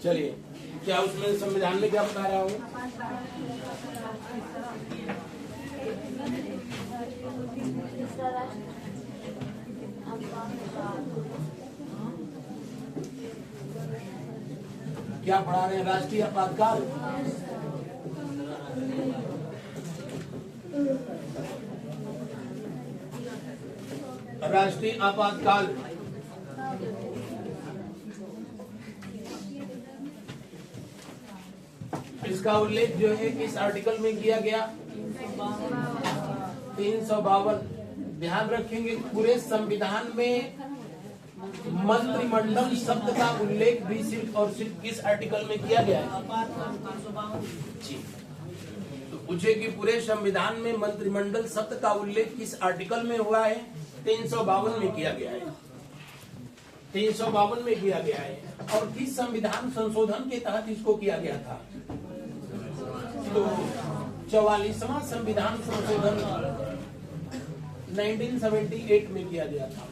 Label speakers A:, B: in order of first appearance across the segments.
A: चलिए, क्या उसमें संविधान में क्या बता रहा हूँ? क्या पढ़ा रहे हैं? राष्ट्रीय आपातकाल। राष्ट्रीय आपातकाल इसका उल्लेख जो है किस आर्टिकल में किया गया? 352। ध्यान रखेंगे, पूरे संविधान में मंत्रिमंडल शब्द का उल्लेख भी सिर्फ और सिर्फ किस आर्टिकल में किया गया है? जी, तो पूछे कि पूरे संविधान में मंत्रिमंडल शब्द का उल्लेख किस आर्टिकल में हुआ है? 352 में किया गया है। 352 में किया गया है। और किस संविधान संशोधन के तहत इसको किया गया था? तो 44वां संविधान संशोधन 1978 में किया गया था।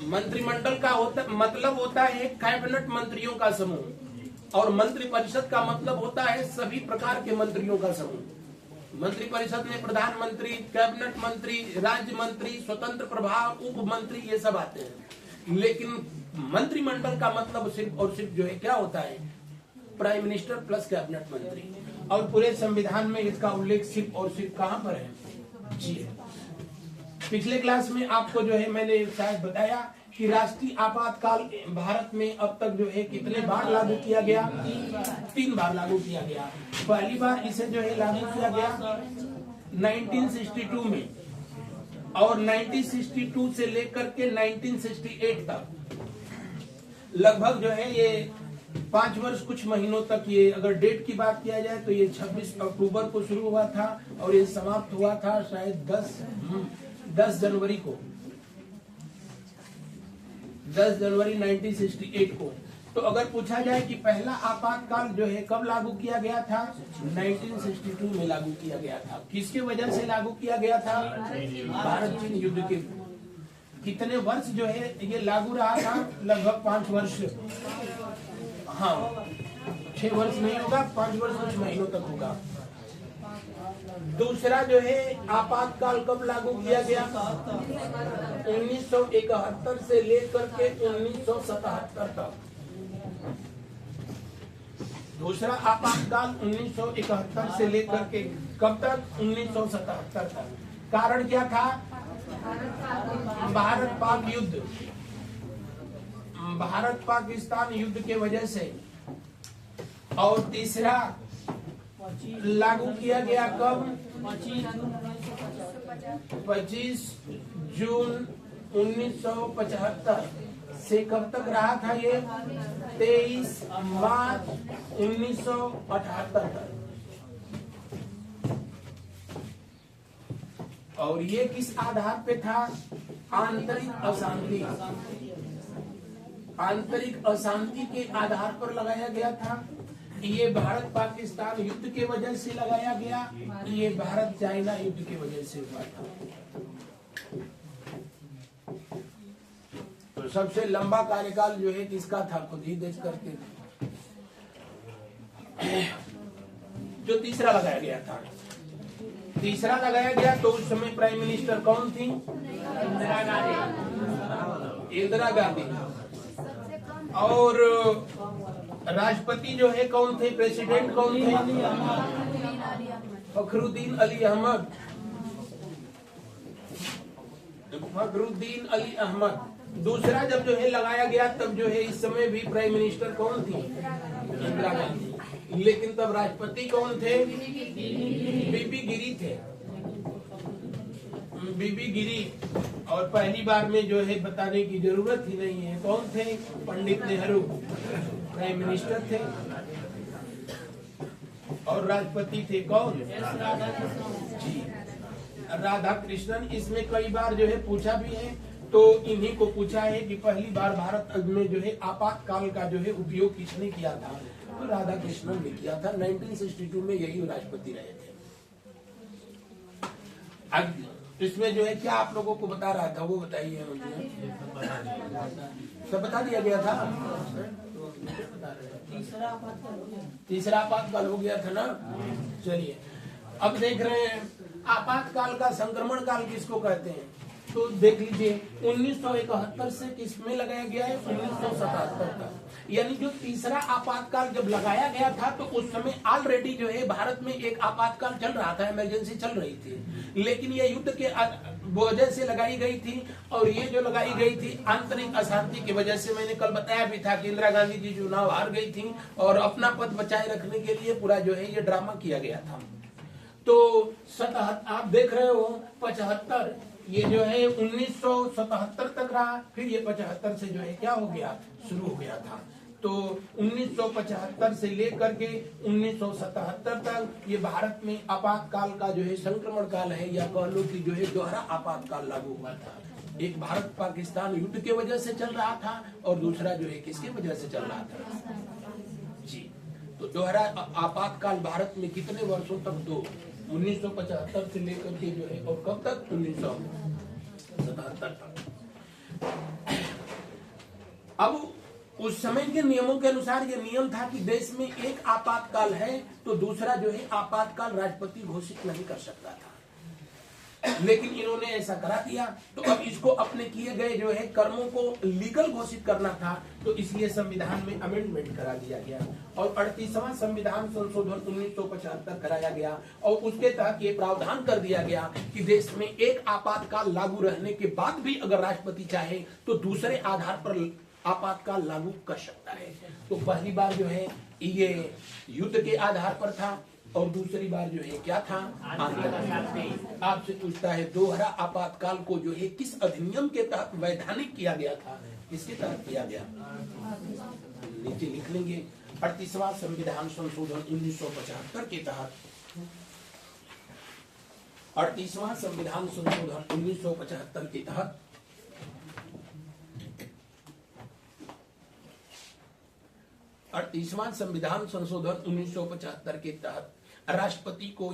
A: मंत्रिमंडल का मतलब होता है कैबिनेट मंत्रियों का समूह, और मंत्रिपरिषद का मतलब होता है सभी प्रकार के मंत्रियों का समूह। मंत्रिपरिषद में प्रधानमंत्री, कैबिनेट मंत्री, राज्य मंत्री, स्वतंत्र प्रभार, उप मंत्री, ये सब आते हैं। लेकिन मंत्रिमंडल का मतलब सिर्फ और सिर्फ जो है क्या होता है? प्राइम मिनिस्टर प्लस कैबिनेट मंत्री। और पूरे संविधान में इसका उल्लेख सिर्फ और सिर्फ कहां पर है? जी, पिछले क्लास में आपको जो है मैंने शायद बताया कि राष्ट्रीय आपातकाल भारत में अब तक जो है कितने बार लागू किया गया? 3 बार लागू किया गया। पहली बार इसे जो है लागू किया गया 1962 में, और 1962 से लेकर के 1968 तक लगभग जो है ये 5 वर्ष कुछ महीनों तक, ये अगर डेट की बात किया जाए तो ये 26 अक्टूबर को शुरू हुआ था और ये समाप्त हुआ था शायद 10 जनवरी को, 10 जनवरी 1968 को। तो अगर पूछा जाए कि पहला आपातकाल जो है कब लागू किया गया था? 1962 में लागू किया गया था। किसके वजह से लागू किया गया था? भारत चीन युद्ध के। कितने वर्ष जो है ये लागू रहा था? लगभग 5 वर्ष। हाँ, 6 वर्ष नहीं होगा, 5 वर्ष कुछ महीनों तक होगा। दूसरा जो है आपातकाल कब लागू किया गया? 1971 से लेकर के 1977 तक। दूसरा आपातकाल 1971 से लेकर के कब तक? 1977 तक। कारण क्या था? भारत पाक युद्ध, भारत पाकिस्तान युद्ध के वजह से। और तीसरा लागू किया गया कब? 25 जून 1975 से कब तक रहा था ये? 23 मार्च 1978 तक। और ये किस आधार पे था? आंतरिक अशांति, आंतरिक अशांति के आधार पर लगाया गया था। ये भारत पाकिस्तान युद्ध के वजह से लगाया गया, ये भारत चाइना युद्ध के वजह से हुआ था। तो सबसे लंबा कार्यकाल जो है किसका था? खुद ही देख करके जो तीसरा लगाया गया था। तीसरा लगाया गया तो उस समय प्राइम मिनिस्टर कौन थी? इंदिरा गांधी। और राष्ट्रपति जो है कौन थे? प्रेसिडेंट कौन थे? फखरुद्दीन अली अहमद। फखरुद्दीन अली अहमद। दूसरा जब जो है लगाया गया तब जो है इस समय भी प्राइम मिनिस्टर कौन थी? इंदिरा गांधी। लेकिन तब राष्ट्रपति कौन थे? बीबी गिरी थे, बीबी गिरी। और पहली बार में जो है बताने की जरूरत ही नहीं है, कौन थे? पंडित नेहरू प्राइम मिनिस्टर थे। और राष्ट्रपति थे कौन? जी, राधा कृष्णन। इसमें कई बार जो है पूछा भी है, तो इन्हीं को पूछा है कि पहली बार भारत में जो है आपातकाल का जो है उपयोग किसने किया था? तो राधा कृष्णन ने किया था। 1962 में यही राष्ट्रपति रहे थे। इसमें जो है क्या आप लोगों को बता रहा था वो बताइए मुझे। सब बता दिया गया था। तीसरा आपातकाल हो गया था ना। चलिए अब देख रहे हैं आपातकाल का संक्रमण काल किसको कहते हैं। तो देख लीजिए 1971 से किसमें लगाया गया है 1977 तक। यानी जो तीसरा आपातकाल जब लगाया गया था तो उस समय ऑलरेडी जो है भारत में एक आपातकाल चल रहा था, इमरजेंसी चल रही थी, लेकिन ये युद्ध के वजह से लगाई गई थी। और ये जो लगाई गई थी आंतरिक अशांति की वजह से, मैंने कल बताया भी था कि इंदिरा गांधी जी चुनाव हार गई थी और अपना पद बचाए रखने के लिए पूरा जो है ये ड्रामा किया गया था। तो आप देख रहे हो 75 ये जो है 1977 तक रहा, फिर ये 75 से जो है क्या हो गया शुरू हो गया था। तो 1975 से लेकर के 1977 तक ये भारत में आपातकाल का जो है संक्रमण काल है, या कह लो कि जो है दोहरा आपातकाल लागू हुआ था। एक भारत पाकिस्तान युद्ध के वजह से चल रहा था और दूसरा जो है किसके वजह से चल रहा था जी। तो दोहरा आपातकाल भारत में कितने वर्षों तक, तो 1975 से लेकर के जो है और कब तक 1977 तक। अब उस समय के नियमों के अनुसार ये नियम था कि देश में एक आपातकाल है तो दूसरा जो है आपातकाल राष्ट्रपति घोषित नहीं कर सकता था, लेकिन इन्होंने ऐसा करा दिया। तो अब इसको अपने किए गए जो है कर्मों को लीगल घोषित करना था, तो इसलिए संविधान में अमेंडमेंट करा दिया गया और 38वां संविधान संशोधन 1975 कराया गया। और उसके तहत ये प्रावधान कर दिया गया कि देश में एक आपातकाल लागू रहने के बाद भी अगर राष्ट्रपति चाहे तो दूसरे आधार पर आपातकाल लागू कर सकता है। तो पहली बार जो है ये युद्ध के आधार पर था और दूसरी बार जो है क्या था आपसे पूछता है दोहरा आपातकाल को जो है किस अधिनियम के तहत वैधानिक किया गया था, किसके तहत किया गया, नीचे लिख लेंगे 38वां संविधान संशोधन 1975 के तहत। 38वां संविधान संशोधन 1975 के तहत 38वां संविधान संशोधन 1975 के तहत राष्ट्रपति को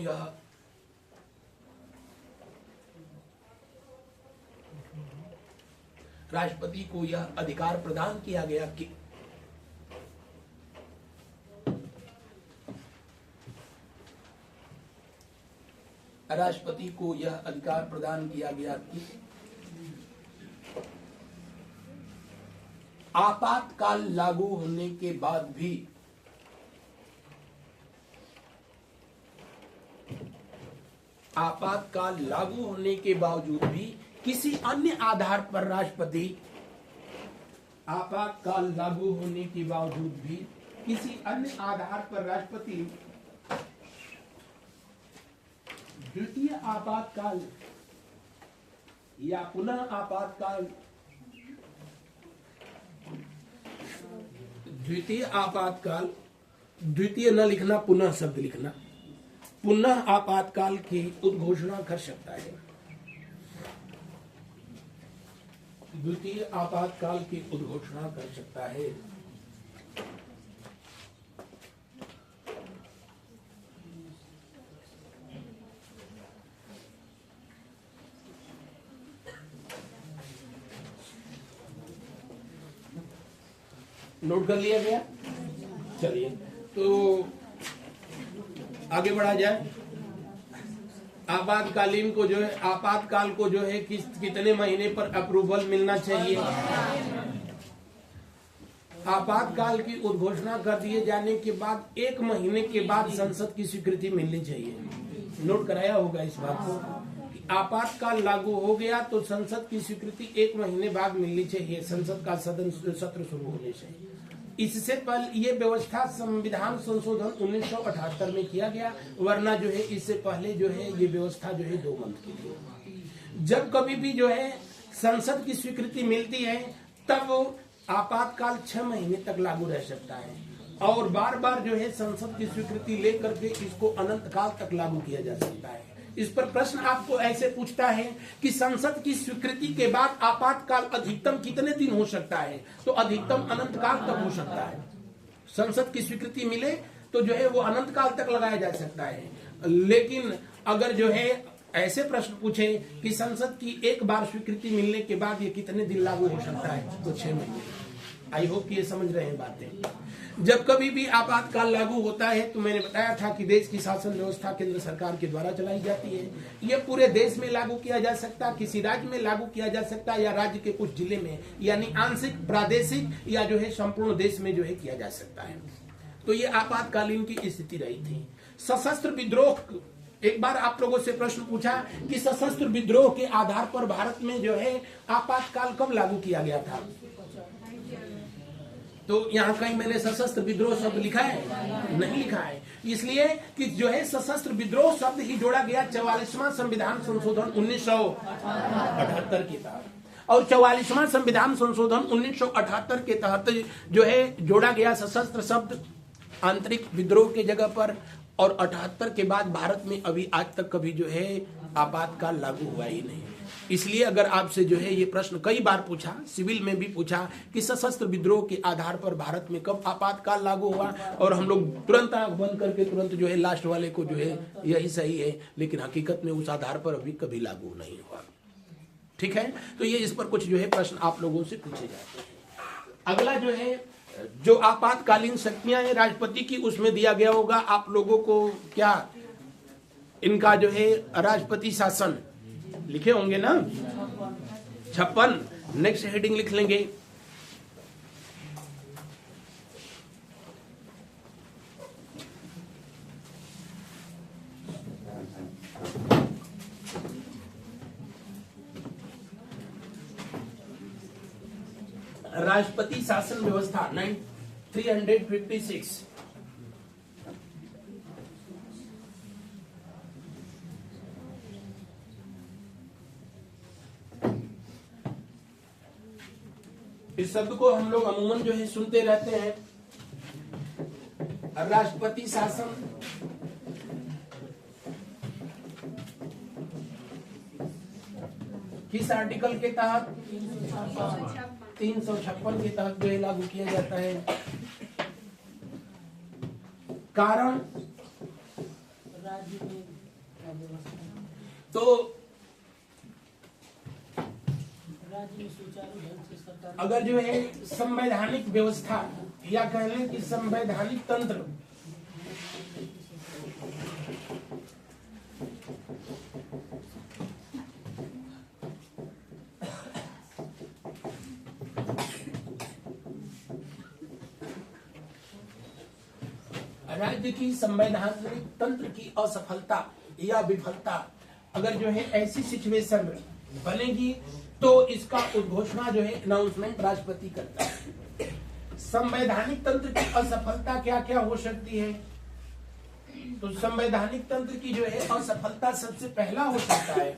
A: यह अधिकार प्रदान किया गया कि आपातकाल लागू होने के बाद भी बावजूद भी किसी अन्य आधार पर राष्ट्रपति द्वितीय आपातकाल या पुनः आपातकाल, द्वितीय न लिखना, पुनः शब्द लिखना, पुनः आपातकाल की उद्घोषणा कर सकता है। द्वितीय आपातकाल की उद्घोषणा कर सकता है। नोट कर लिया गया। चलिए तो आगे बढ़ा जाए। आपातकालीन को जो है आपातकाल को जो है कितने महीने पर अप्रूवल मिलना चाहिए। आपातकाल की उद्घोषणा कर दिए जाने के बाद 1 महीने के बाद संसद की स्वीकृति मिलनी चाहिए। नोट कराया होगा इस बात को। आपातकाल लागू हो गया तो संसद की स्वीकृति 1 महीने बाद मिलनी चाहिए, संसद का सत्र शुरू होने से। इससे पहले ये व्यवस्था संविधान संशोधन 1978 में किया गया, वरना जो है इससे पहले जो है ये व्यवस्था जो है 2 मंथ की थी। जब कभी भी जो है संसद की स्वीकृति मिलती है तब आपातकाल 6 महीने तक लागू रह सकता है और बार बार जो है संसद की स्वीकृति लेकर के इसको अनंत काल तक लागू किया जा सकता है। इस पर प्रश्न आपको ऐसे पूछता है कि संसद की स्वीकृति के बाद आपातकाल अधिकतम कितने दिन हो सकता है, तो अधिकतम अनंत काल तक हो सकता है। संसद की स्वीकृति मिले तो जो है वो अनंत काल तक लगाया जा सकता है। लेकिन अगर जो है ऐसे प्रश्न पूछे कि संसद की एक बार स्वीकृति मिलने के बाद ये कितने दिन लागू हो सकता है, तो 6 महीने। आई होप कि ये समझ रहे हैं बातें। जब कभी भी आपातकाल लागू होता है तो मैंने बताया था कि देश की शासन व्यवस्था केंद्र सरकार के द्वारा चलाई जाती है। ये पूरे देश में लागू किया जा सकता, किसी राज्य में लागू किया जा सकता, या राज्य के कुछ जिले में, यानी आंशिक, प्रादेशिक, या जो है संपूर्ण देश में जो है किया जा सकता है। तो ये आपातकालीन की स्थिति रही थी। सशस्त्र विद्रोह, एक बार आप लोगों से प्रश्न पूछा कि सशस्त्र विद्रोह के आधार पर भारत में जो है आपातकाल कब लागू किया गया था, तो यहाँ कहीं मैंने सशस्त्र विद्रोह शब्द लिखा है? नहीं लिखा है, इसलिए कि जो है सशस्त्र विद्रोह शब्द ही जोड़ा गया 44वां संविधान संशोधन 1978 के तहत, और 44वां संविधान संशोधन 1978 के तहत जो है जोड़ा गया सशस्त्र शब्द आंतरिक विद्रोह के जगह पर, और 78 के बाद भारत में अभी आज तक कभी जो है आपातकाल लागू हुआ ही नहीं। इसलिए अगर आपसे जो है ये प्रश्न कई बार पूछा, सिविल में भी पूछा कि सशस्त्र विद्रोह के आधार पर भारत में कब आपातकाल लागू हुआ, और हम लोग तुरंत आंख बंद करके तुरंत जो है लास्ट वाले को जो है यही सही है, लेकिन हकीकत में उस आधार पर अभी कभी लागू नहीं हुआ। ठीक है, तो ये इस पर कुछ जो है प्रश्न आप लोगों से पूछे जाते हैं। अगला जो है जो आपातकालीन शक्तियां हैं राष्ट्रपति की, उसमें दिया गया होगा आप लोगों को क्या, इनका जो है राष्ट्रपति शासन लिखे होंगे ना, 56। नेक्स्ट हेडिंग लिख लेंगे। राष्ट्रपति शासन व्यवस्था 356। इस शब्द को हम लोग अमूमन जो है सुनते रहते हैं। राष्ट्रपति शासन किस आर्टिकल के तहत? 356 के तहत जो है लागू किया जाता है। कारण तो अगर जो है संवैधानिक व्यवस्था या कह लें कि संवैधानिक तंत्र राज्य की संवैधानिक तंत्र की असफलता या विफलता अगर जो है ऐसी सिचुएशन बनेगी तो इसका उद्घोषणा जो है अनाउंसमेंट राष्ट्रपति करता है। संवैधानिक तंत्र की असफलता क्या क्या हो सकती है? तो संवैधानिक तंत्र की जो है असफलता सबसे पहला हो सकता है,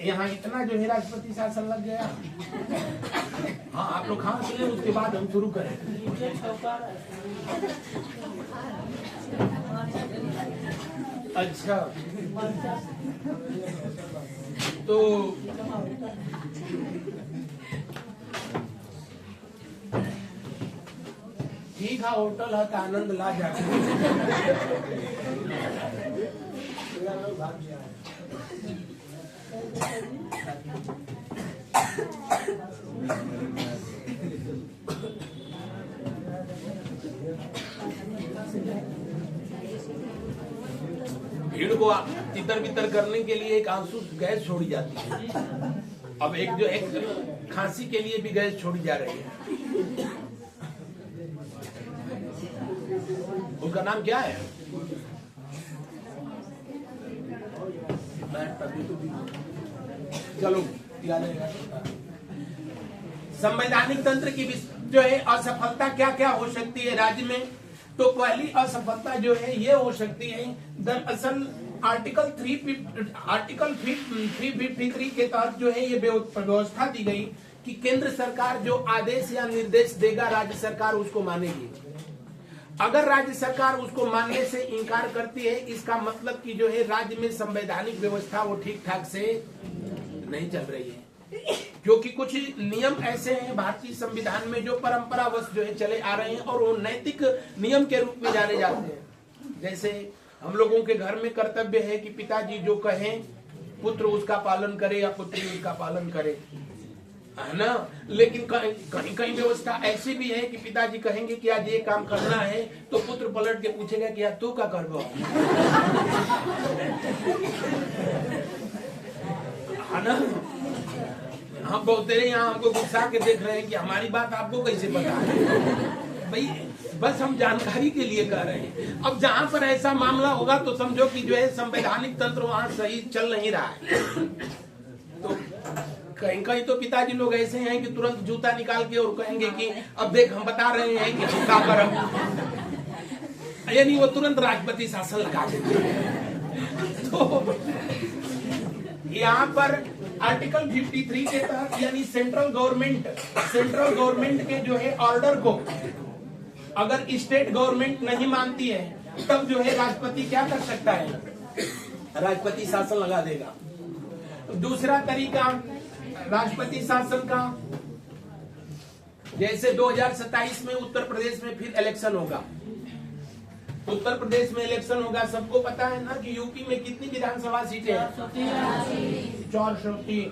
A: यहाँ इतना जो है राष्ट्रपति शासन लग गया। हाँ, आप लोग खाना सुने, उसके बाद हम शुरू करें। अच्छा, तो ठीक है, होटल है तो आनंद ला जाए। भीड़ को तितर बितर करने के लिए एक आंसू गैस छोड़ी जाती है। अब एक खांसी के लिए भी गैस छोड़ी जा रही है। उसका नाम क्या है? चलो याद रहेगा। संवैधानिक तंत्र की जो है असफलता क्या क्या हो सकती है राज्य में? तो पहली असफलता जो है ये हो सकती है, दरअसल आर्टिकल 353 के तहत जो है ये व्यवस्था दी गई कि केंद्र सरकार जो आदेश या निर्देश देगा राज्य सरकार उसको मानेगी। अगर राज्य सरकार उसको मानने से इनकार करती है, इसका मतलब कि जो है राज्य में संवैधानिक व्यवस्था वो ठीक ठाक से नहीं चल रही है, क्योंकि कुछ नियम ऐसे हैं भारतीय संविधान में जो परंपरावश जो है चले आ रहे हैं और वो नैतिक नियम के रूप में जाने जाते हैं। जैसे हम लोगों के घर में कर्तव्य है कि पिताजी जो कहें पुत्र उसका पालन करे या पुत्री उसका पालन करे, है ना। लेकिन कहीं कहीं व्यवस्था ऐसी भी है कि पिताजी कहेंगे कि आज ये काम करना है तो पुत्र पलट के पूछेगा कि यार तू क्या करबो, है ना। हम बहुत देर यहाँ हमको गुस्सा के देख रहे हैं कि हमारी बात आपको कैसे पता है। भाई बस हम जानकारी के लिए कर रहे हैं। अब जहां पर ऐसा मामला होगा तो समझो कि जो है संवैधानिक तंत्र वहां सही चल नहीं रहा है। तो कहीं कहीं तो पिताजी लोग ऐसे हैं कि तुरंत जूता निकाल के और कहेंगे कि अब देख हम बता रहे हैं कि हम क्या करें, यानी वो तुरंत राष्ट्रपति शासन लगा देते हैं। तो यहाँ पर आर्टिकल 53 के तहत यानी सेंट्रल गवर्नमेंट के जो है ऑर्डर को अगर स्टेट गवर्नमेंट नहीं मानती है तब जो है राष्ट्रपति क्या कर सकता है, राष्ट्रपति शासन लगा देगा। दूसरा तरीका राष्ट्रपति शासन का, जैसे 2027 में उत्तर प्रदेश में फिर इलेक्शन होगा। उत्तर प्रदेश में इलेक्शन होगा, सबको पता है ना कि यूपी में कितनी विधानसभा सीटें हैं, 403।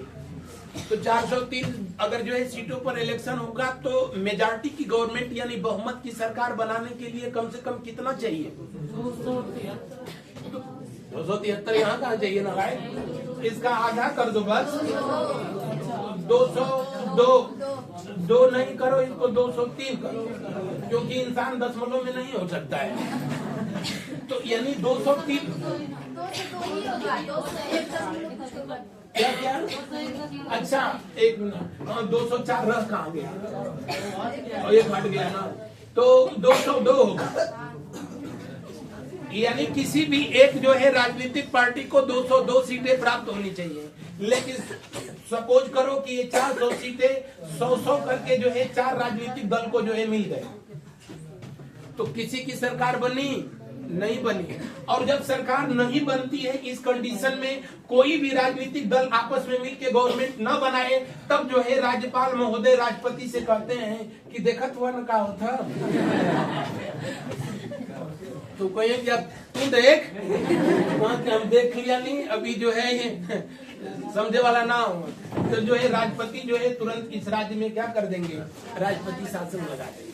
A: तो 403 अगर जो है सीटों पर इलेक्शन होगा तो मेजॉरिटी की गवर्नमेंट यानी बहुमत की सरकार बनाने के लिए कम से कम कितना चाहिए, 273। यहाँ कहाँ चाहिए ना भाई, इसका आधा कर दो बस, 202 नहीं करो, इसको 203 करो, क्योंकि इंसान दशमलव में नहीं हो सकता है। तो यानी 203 क्या क्या, अच्छा एक मिनट, 204 रह कहाँ गया और एक हट गया ना, तो 202 होगा। यानी किसी भी एक जो है राजनीतिक पार्टी को 202 सीटें प्राप्त होनी चाहिए। लेकिन सपोज करो कि ये 400 सीटें 100 करके जो है 4 राजनीतिक दल को जो है मिल गए, तो किसी की सरकार बनी नहीं बनी। और जब सरकार नहीं बनती है, इस कंडीशन में कोई भी राजनीतिक दल आपस में मिलकर गवर्नमेंट न बनाए, तब जो है राज्यपाल महोदय राष्ट्रपति से कहते हैं कि देखत हुआ न का होता, तो कहेंगे अब तू देख, हम देख लिया नहीं, अभी जो है ये समझे वाला ना हो, तो जो है राष्ट्रपति जो है तुरंत इस राज्य में क्या कर देंगे, राष्ट्रपति शासन लगा देंगे।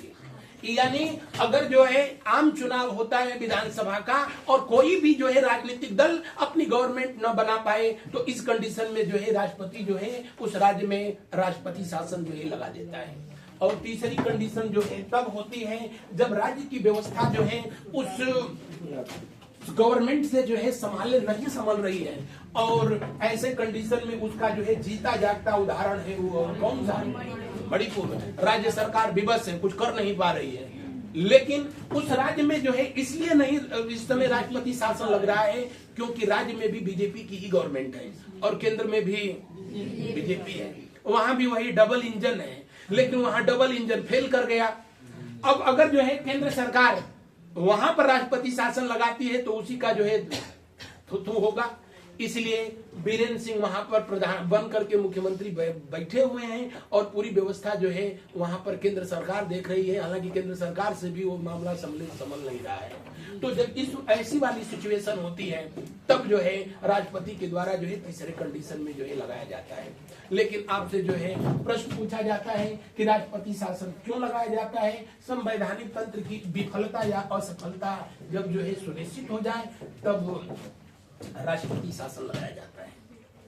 A: यानी अगर जो है आम चुनाव होता है विधानसभा का और कोई भी जो है राजनीतिक दल अपनी गवर्नमेंट न बना पाए, तो इस कंडीशन में जो है राष्ट्रपति जो है उस राज्य में राष्ट्रपति शासन जो है लगा देता है। और तीसरी कंडीशन जो है तब होती है जब राज्य की व्यवस्था जो है उस गवर्नमेंट से जो है नहीं संभल रही है, और ऐसे कंडीशन में उसका जो है जीता जागता उदाहरण है वो कौन सा, मणिपुर। राज्य सरकार विवश है, कुछ कर नहीं पा रही है, लेकिन उस राज्य में जो है इसलिए नहीं इस समय राष्ट्रपति शासन लग रहा है क्योंकि राज्य में भी बीजेपी की ही गवर्नमेंट है और केंद्र में भी बीजेपी है, वहां भी वही डबल इंजन है, लेकिन वहां डबल इंजन फेल कर गया। अब अगर जो है केंद्र सरकार वहां पर राष्ट्रपति शासन लगाती है तो उसी का जो है थू होगा। इसलिए बीरेन सिंह वहां पर प्रधान बन करके मुख्यमंत्री बैठे हुए हैं और पूरी व्यवस्था जो है वहां पर केंद्र सरकार देख रही है। हालांकि केंद्र सरकार से भी वो मामला संभल नहीं रहा है। तो जब इस ऐसी वाली सिचुएशन होती है तब जो है राष्ट्रपति के द्वारा जो है तीसरे कंडीशन में जो है लगाया जाता है। लेकिन आपसे जो है प्रश्न पूछा जाता है कि राष्ट्रपति शासन क्यों लगाया जाता है, संवैधानिक तंत्र की विफलता या असफलता जब जो है सुनिश्चित हो जाए तब राष्ट्रपति शासन लगाया जाता है।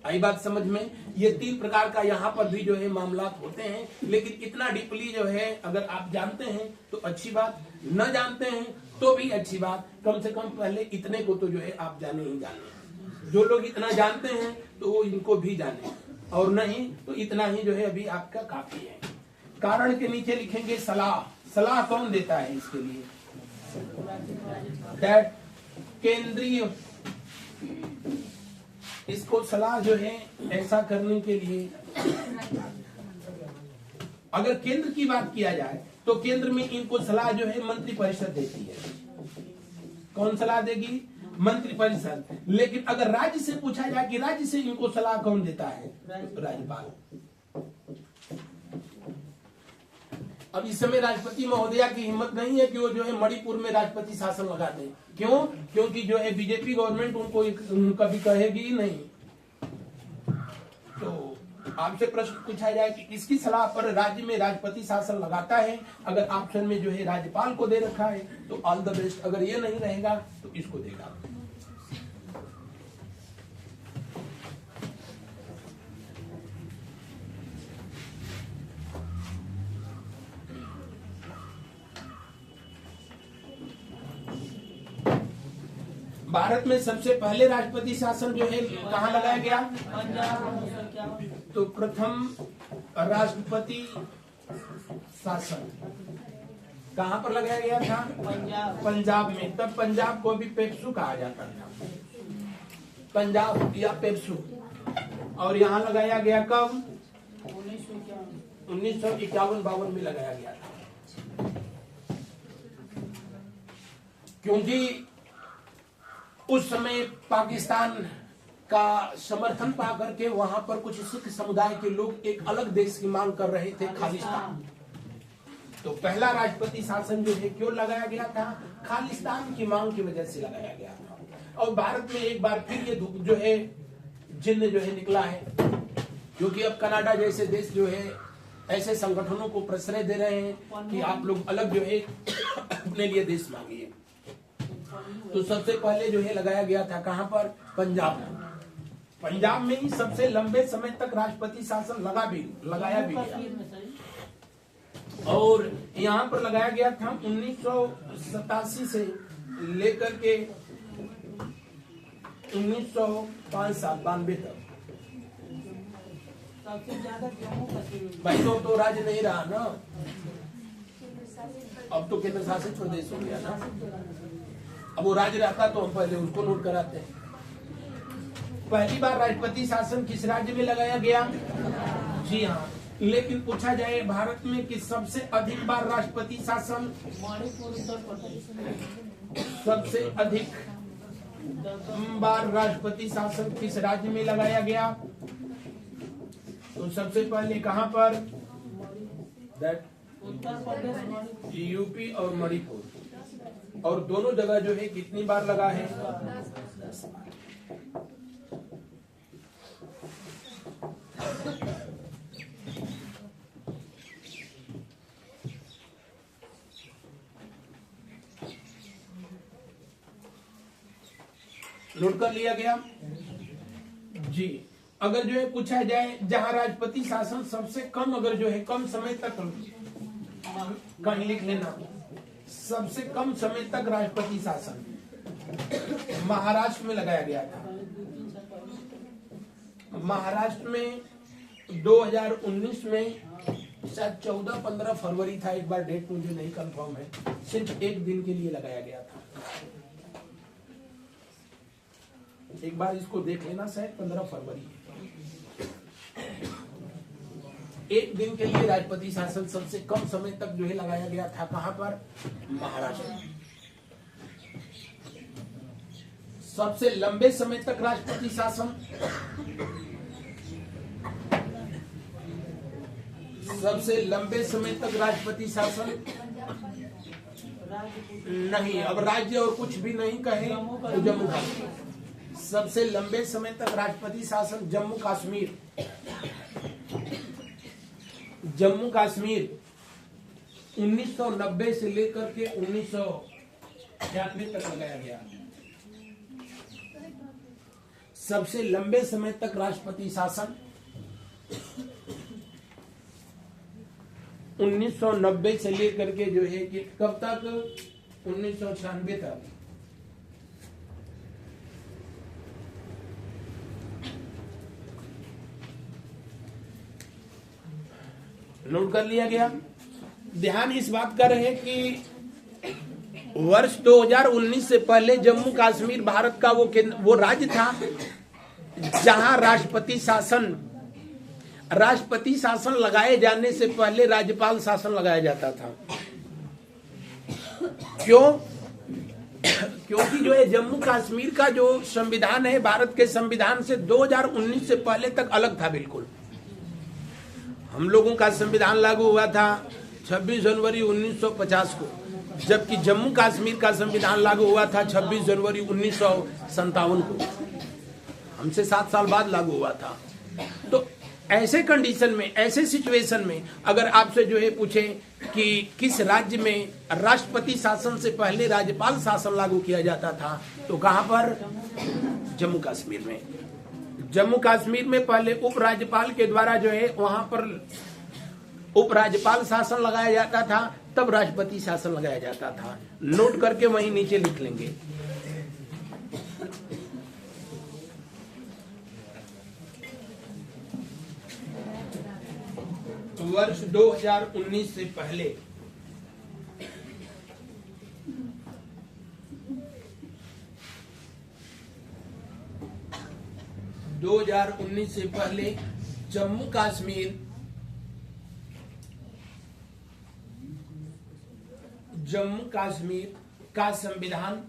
A: आई बात समझ में। ये 3 प्रकार का यहाँ पर भी जो है मामला होते हैं, लेकिन इतना डीपली जो है अगर आप जानते हैं तो अच्छी बात, न जानते हैं तो भी अच्छी बात। कम से कम पहले इतने को तो जो है आप जाने ही जाने। जो लोग इतना जानते हैं तो वो इनको भी जाने, और नहीं तो इतना ही जो है अभी आपका काफी है। कारण के नीचे लिखेंगे सलाह। सलाह कौन देता है इसके लिए, केंद्रीय। इसको सलाह जो है ऐसा करने के लिए अगर केंद्र की बात किया जाए तो केंद्र में इनको सलाह जो है मंत्री परिषद देती है। कौन सलाह देगी, मंत्री परिषद। लेकिन अगर राज्य से पूछा जाए कि राज्य से इनको सलाह कौन देता है, तो राज्यपाल। अब इस समय राष्ट्रपति महोदया की हिम्मत नहीं है कि वो जो है मणिपुर में राष्ट्रपति शासन लगा दें। क्यों? क्योंकि जो है बीजेपी गवर्नमेंट उनको कभी कहेगी ही नहीं। तो आपसे प्रश्न पूछा जाए कि किसकी सलाह पर राज्य में राष्ट्रपति शासन लगाता है? अगर ऑप्शन में जो है राज्यपाल को दे रखा है तो ऑल द बेस्ट। अगर ये नहीं रहेगा तो इसको देगा। भारत में सबसे पहले राष्ट्रपति शासन जो है कहाँ लगाया गया? तो प्रथम राष्ट्रपति शासन कहाँ पर लगाया गया था? पंजाब में। तब पंजाब को भी पेप्सू कहा जाता था, पंजाब या पेप्सू। और यहाँ लगाया गया कब? 1951-52 में लगाया गया था। क्योंकि उस समय पाकिस्तान का समर्थन पा करके वहां पर कुछ सिख समुदाय के लोग एक अलग देश की मांग कर रहे थे, खालिस्तान। तो पहला राष्ट्रपति शासन जो है क्यों लगाया गया था? खालिस्तान की मांग की वजह से लगाया गया था। और भारत में एक बार फिर ये जो है जिन्न जो है निकला है, क्योंकि अब कनाडा जैसे देश जो है ऐसे संगठनों को प्रश्रय दे रहे हैं कि आप लोग अलग जो है अपने लिए देश मांगिए। तो सबसे पहले जो है लगाया गया था कहां पर? पंजाब। पंजाब में ही सबसे लंबे समय तक राष्ट्रपति शासन लगाया भी गया। और यहाँ पर लगाया गया था 1987 से लेकर के 1992 तक। भाई तो राज्य नहीं रहा ना, अब तो केंद्र शासित प्रदेश हो गया ना। अब वो राज्य रहता तो हम पहले उसको नोट कराते हैं। पहली बार राष्ट्रपति शासन किस राज्य में लगाया गया? जी हाँ। लेकिन पूछा जाए भारत में कि सबसे अधिक बार राष्ट्रपति शासन, सबसे अधिक बार राष्ट्रपति शासन किस राज्य में लगाया गया? तो सबसे पहले कहां पर? यूपी और मणिपुर। और दोनों जगह जो है कितनी बार लगा है? 10 बार। नोट कर लिया गया जी। अगर जो है पूछा जाए जहां राष्ट्रपति शासन सबसे कम, अगर जो है कम समय तक, कहीं लिख लेना, सबसे कम समय तक राष्ट्रपति शासन महाराष्ट्र में लगाया गया था। महाराष्ट्र में 2019 में शायद 14-15 फरवरी था, एक बार डेट मुझे नहीं कंफर्म है, सिर्फ एक दिन के लिए लगाया गया था। एक बार इसको देख लेना, शायद 15 फरवरी। एक दिन के लिए राष्ट्रपति शासन सबसे कम समय तक जो है लगाया गया था। कहां पर? महाराष्ट्र। सबसे लंबे समय तक राष्ट्रपति शासन, सबसे लंबे समय तक राष्ट्रपति शासन नहीं, अब राज्य और कुछ भी नहीं कहे तो जम्मू कश्मीर। सबसे लंबे समय तक राष्ट्रपति शासन जम्मू कश्मीर। जम्मू कश्मीर 1990 से लेकर के 1996 तक लगाया गया। सबसे लंबे समय तक राष्ट्रपति शासन 1990 से लेकर के जो है कि कब तक? 1996 तक। नोट कर लिया गया। ध्यान इस बात का रहे कि वर्ष 2019 से पहले जम्मू कश्मीर भारत का वो राज्य था जहां राष्ट्रपति शासन लगाए जाने से पहले राज्यपाल शासन लगाया जाता था। क्यों? क्योंकि जो है जम्मू कश्मीर का जो संविधान है भारत के संविधान से 2019 से पहले तक अलग था बिल्कुल। हम लोगों का संविधान लागू हुआ था 26 जनवरी 1950 को, जबकि जम्मू कश्मीर का संविधान लागू हुआ था 26 जनवरी 1957 को, हमसे 7 साल बाद लागू हुआ था। तो ऐसे कंडीशन में, ऐसे सिचुएशन में अगर आपसे जो है पूछे कि किस राज्य में राष्ट्रपति शासन से पहले राज्यपाल शासन लागू किया जाता था, तो कहां पर? जम्मू कश्मीर में। जम्मू कश्मीर में पहले उपराज्यपाल के द्वारा जो है वहां पर उपराज्यपाल शासन लगाया जाता था, तब राष्ट्रपति शासन लगाया जाता था। नोट करके वहीं नीचे लिख लेंगे। वर्ष 2019 से पहले 2019 से पहले जम्मू कश्मीर का संविधान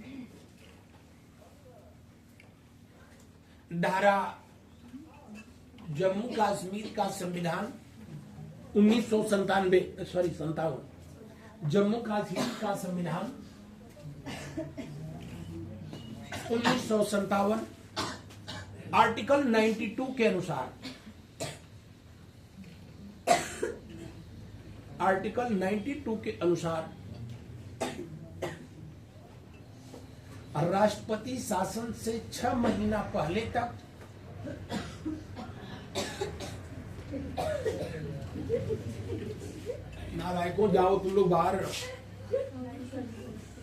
A: जम्मू कश्मीर का संविधान 57 जम्मू कश्मीर का संविधान 1957 आर्टिकल 92 के अनुसार, आर्टिकल 92 के अनुसार राष्ट्रपति शासन से 6 महीना पहले तक नालायकों, जाओ तुम लोग बाहर,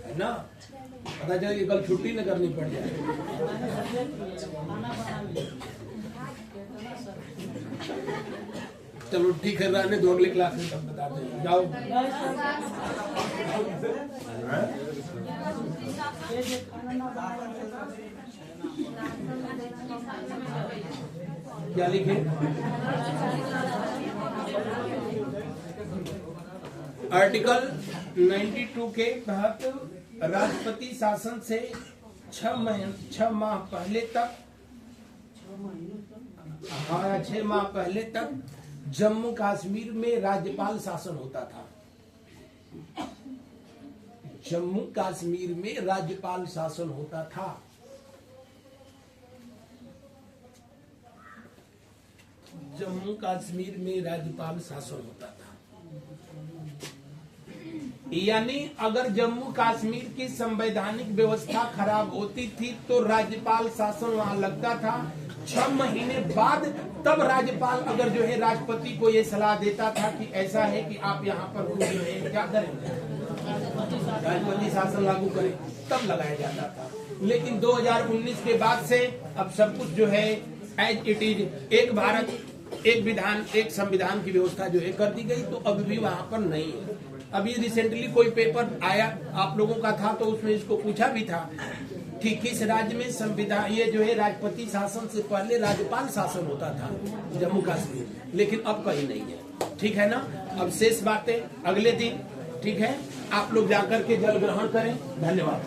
A: है ना, पता चले कि कल छुट्टी न करनी पड़ जाए। चलो ठीक है, रहने दो, अगली क्लास में तब बताते हैं। जाओ। क्या लिखे? आर्टिकल 92 के तहत राष्ट्रपति शासन से 6 माह पहले तक, 6 माह पहले तक जम्मू कश्मीर में राज्यपाल शासन होता था। जम्मू कश्मीर में राज्यपाल शासन होता था। जम्मू कश्मीर में राज्यपाल शासन होता था। यानी अगर जम्मू कश्मीर की संवैधानिक व्यवस्था खराब होती थी तो राज्यपाल शासन वहां लगता था। 6 महीने बाद तब राज्यपाल अगर जो है राष्ट्रपति को ये सलाह देता था कि ऐसा है कि आप यहाँ पर जो है क्या करें, राष्ट्रपति शासन लागू करें, तब लगाया जाता था। लेकिन 2019 के बाद से अब सब कुछ जो है एज इट इज, एक भारत एक विधान एक संविधान की व्यवस्था जो है कर दी गई, तो अभी भी वहां पर नहीं है। अभी रिसेंटली कोई पेपर आया आप लोगों का था, तो उसमें इसको पूछा भी था कि किस राज्य में संविधान ये जो है राष्ट्रपति शासन से पहले राज्यपाल शासन होता था, जम्मू कश्मीर, लेकिन अब कहीं नहीं है। ठीक है ना। अब शेष बातें अगले दिन, ठीक है, आप लोग जाकर के जल ग्रहण करें। धन्यवाद।